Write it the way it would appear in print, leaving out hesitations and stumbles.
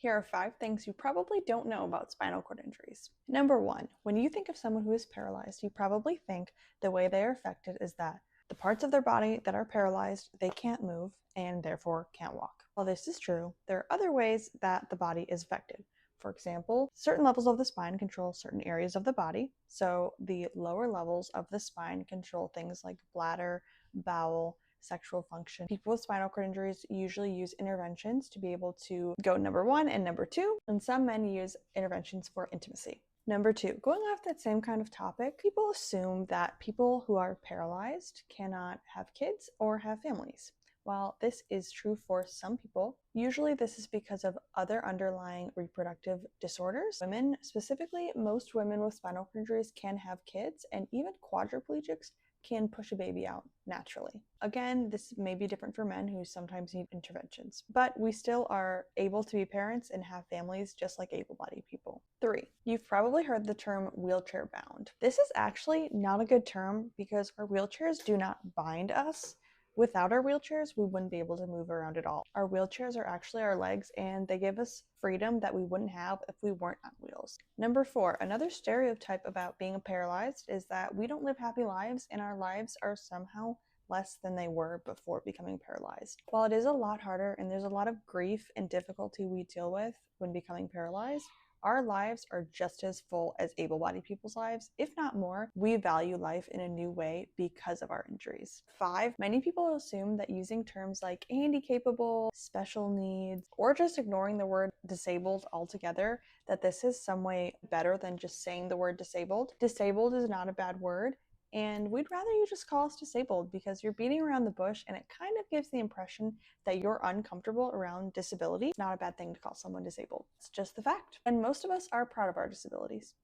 Here are 5 things you probably don't know about spinal cord injuries. Number 1, when you think of someone who is paralyzed, you probably think the way they are affected is that the parts of their body that are paralyzed, they can't move and therefore can't walk. While this is true, there are other ways that the body is affected. For example, certain levels of the spine control certain areas of the body. So the lower levels of the spine control things like bladder, bowel, sexual function. People with spinal cord injuries usually use interventions to be able to go number 1 and number 2, and some men use interventions for intimacy. Number 2, going off that same kind of topic, people assume that people who are paralyzed cannot have kids or have families. While this is true for some people, usually this is because of other underlying reproductive disorders. Women, specifically, most women with spinal cord injuries can have kids, and even quadriplegics can push a baby out naturally. Again, this may be different for men who sometimes need interventions, but we still are able to be parents and have families just like able-bodied people. 3, you've probably heard the term wheelchair bound. This is actually not a good term because our wheelchairs do not bind us. Without our wheelchairs, we wouldn't be able to move around at all. Our wheelchairs are actually our legs, and they give us freedom that we wouldn't have if we weren't on wheels. Number 4, another stereotype about being paralyzed is that we don't live happy lives and our lives are somehow less than they were before becoming paralyzed. While it is a lot harder and there's a lot of grief and difficulty we deal with when becoming paralyzed, our lives are just as full as able-bodied people's lives, if not more. We value life in a new way because of our injuries. 5, many people assume that using terms like handicapable, special needs, or just ignoring the word disabled altogether, that this is some way better than just saying the word disabled. Disabled is not a bad word, and we'd rather you just call us disabled because you're beating around the bush and it kind of gives the impression that you're uncomfortable around disability. It's not a bad thing to call someone disabled. It's just the fact. And most of us are proud of our disabilities.